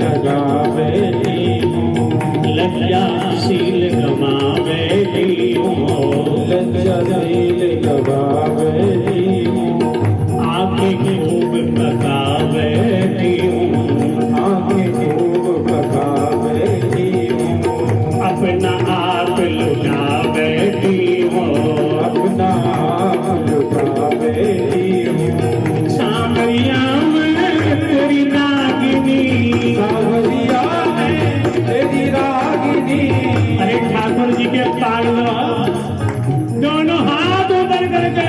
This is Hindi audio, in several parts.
लगावेली लज्जाशील गमावेली लज्जाशील गवावेली आंखें खूब पकावेली आंखें खूब पकावेली अपना आप लुटावेली अपना आप लुटावेली सांवरिया में तेरी रागिनी सांवरिया में तेरी रागिनी। अरे ठाकुर जी के पागल दोनों हाथ ऊपर करके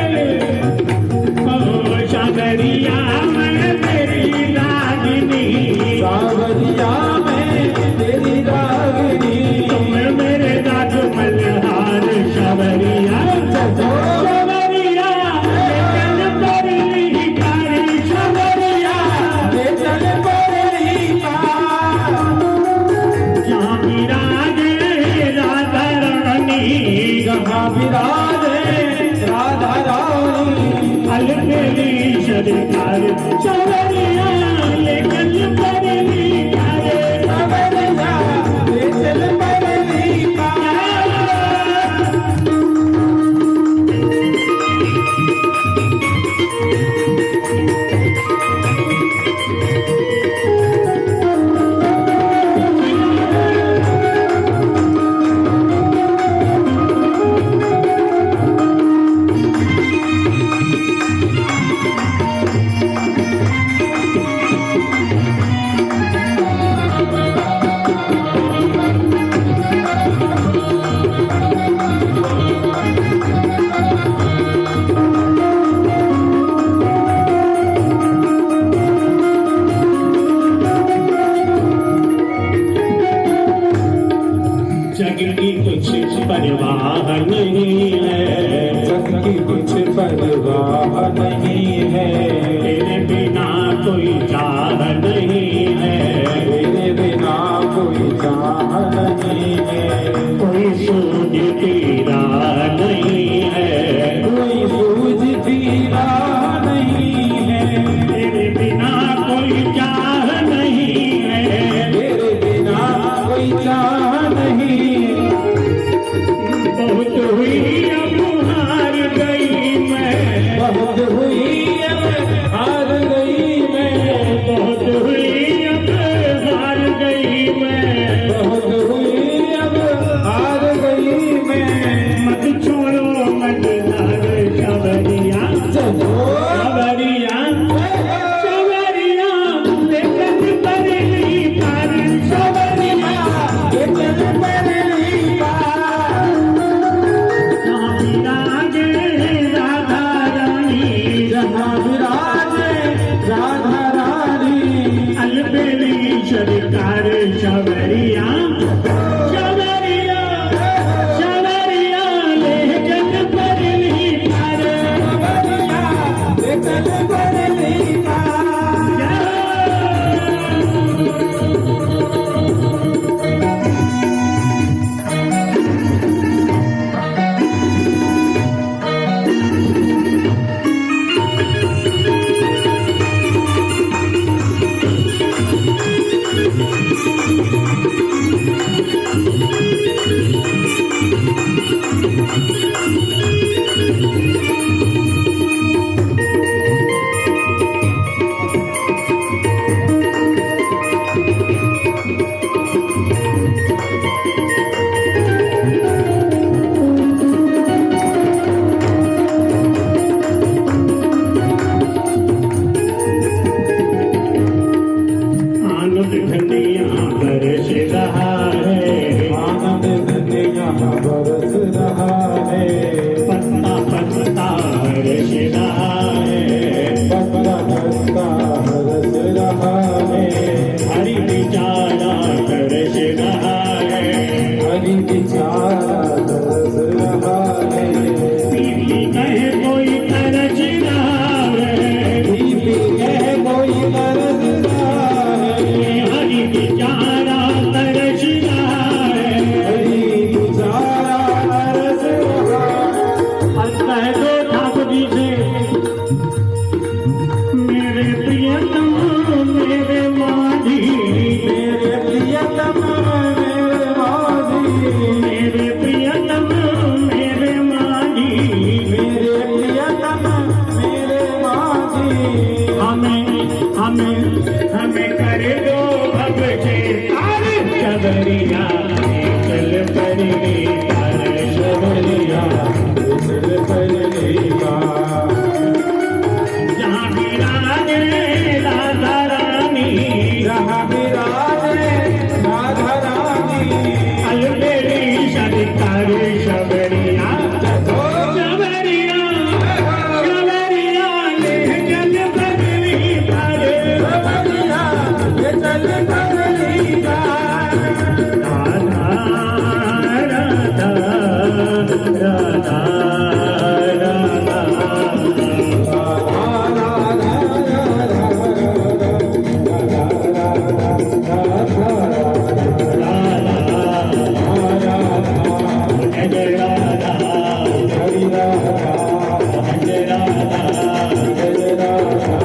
सांवरिया में तेरी रागिनी सांवरिया में तेरी रागिनी तुम मेरे दाद मल्हार सांवरिया सांवरिया चल परी कारी सांवरिया चल परी जहाँ विराजे राधा रानी जहाँ विराजे राधा रानी अलबेली सरकार सांवरिया ले चल परी कारी सांवरिया ले चल परी जग की कुछ परवाह नहीं है जग की कुछ परवाह नहीं है तेरे बिना कोई चाह नहीं है तेरे बिना कोई चाह नहीं है कोई सूझती राह नहीं है कोई सूझती राह नहीं है तेरे बिना कोई चाह नहीं है तेरे बिना कोई चाह नहीं। बहुत हुई अब हार गई मैं बहुत हुई अब हार गई मैं बहुत हुई अब हार गई मैं बहुत हुई अब हार गई मैं मत छोड़ो मत नाग सांवरिया सांवरिया सांवरिया लेकर परी पार सांवरिया ये चल परी जहाँ विराजे राधा रानी जहाँ विराजे राधा रानी अलबेली सरकार सांवरिया सांवरिया सांवरिया ले चल परी पार ये चल परी राधा जय जय राधा हरि राधा जय राधा जय राधा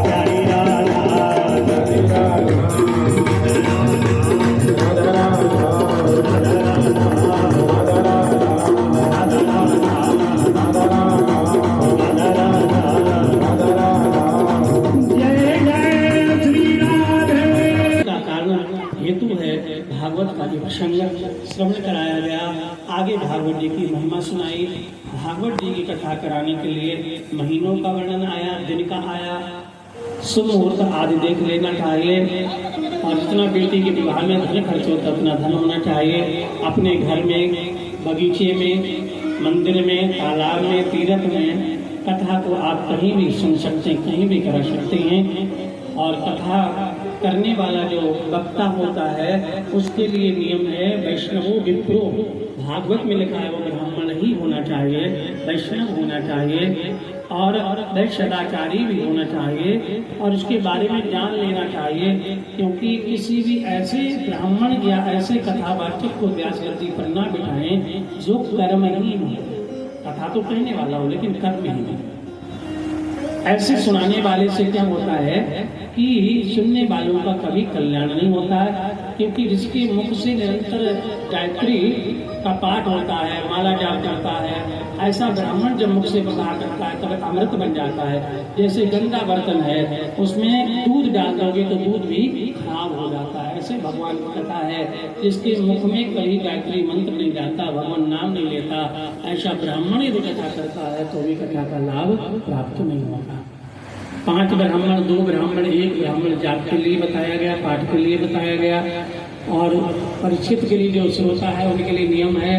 प्यारी राधा हरि राधा हेतु है भागवत का जो प्रसंग श्रवण कराया गया। आगे भागवत जी की महिमा सुनाई। भागवत जी की कथा कराने के लिए महीनों का वर्णन आया, दिन का आया, शुभ मुहूर्त आदि देख लेना चाहिए। और जितना बेटी के विवाह में धन खर्च होता उतना धन होना चाहिए। अपने घर में, बगीचे में, मंदिर में, तालाब में, तीर्थ में कथा को आप कहीं भी सुन सकते हैं, कहीं भी कर सकते हैं। और कथा करने वाला जो वक्ता होता है उसके लिए नियम है वैष्णवो विप्रो। भागवत में लिखा है वो ब्राह्मण ही होना चाहिए, वैष्णव होना चाहिए और वैश्य सदाचारी भी होना चाहिए और उसके बारे में जान लेना चाहिए। क्योंकि किसी भी ऐसे ब्राह्मण या ऐसे कथावाचक को व्यास गद्दी पर ना बिठाएं जो कर्म ही हो। कथा तो कहने वाला हो लेकिन कर्म ही नहीं। ऐसे सुनाने वाले से क्या होता है कि सुनने वालों का कभी कल्याण नहीं होता है। क्योंकि जिसके मुख से निरंतर गायत्री का पाठ होता है, माला जाप करता है, ऐसा ब्राह्मण जब मुख से प्रसाद करता है तब अमृत बन जाता है। जैसे गंदा बर्तन है उसमें दूध डाल दोगे तो दूध भी खराब हो जाता है। ऐसे भगवान की कथा है जिसके मुख में कभी गायत्री मंत्र नहीं जाता, भगवान नाम नहीं लेता, ऐसा ब्राह्मण यदि कथा करता है तो भी कथा का लाभ प्राप्त नहीं होगा। 5 ब्राह्मण, 2 ब्राह्मण, 1 ब्राह्मण जाप के लिए बताया गया, पाठ के लिए बताया गया। और परीक्षित के लिए जो श्रोता है उनके लिए नियम है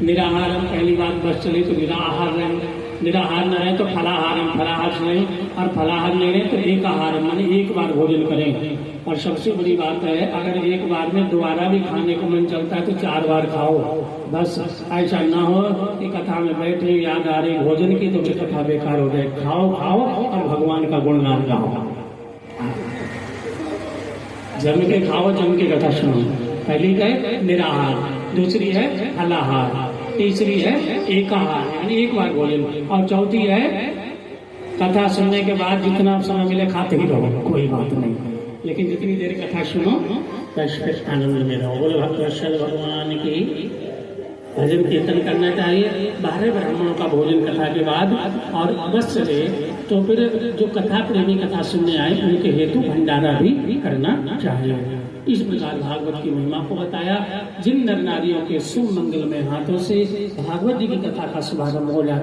निराहारम। पहली बात बस चले तो निराहार रहें, निराहार न रहे तो फलाहारम, फलाहार रहें, और फलाहार नहीं रहे तो एक आहार माने एक बार भोजन करें। और सबसे बड़ी बात है अगर एक बार में दोबारा भी खाने को मन चलता है तो 4 बार खाओ। बस ऐसा ना हो कि कथा में बैठे याद आ रही भोजन की तो फिर कथा बेकार हो जाए। खाओ खाओ और भगवान का गुणगान गाओ। जम के खाओ, जम के कथा सुनो। पहली है निराहार, दूसरी है फलाहार, तीसरी है एकाहार यानी एक बार भोजन, और चौथी है कथा सुनने के बाद जितना समय मिले खाते ही रहो, कोई बात नहीं, लेकिन जितनी देर कथा सुनो बस आनंद में रहो। बोलो भक्त भगवान की भजन कीर्तन करना चाहिए। 12 ब्राह्मणों का भोजन कथा के बाद और अवश्य से तो फिर जो कथा प्रेमी कथा सुनने आए उनके हेतु भंडारा भी करना चाहिए। इस प्रकार भागवत की महिमा को बताया। जिन नर नारियों के शुभ मंगलमय हाथों से भागवत जी की कथा का शुभारंभ हो जाता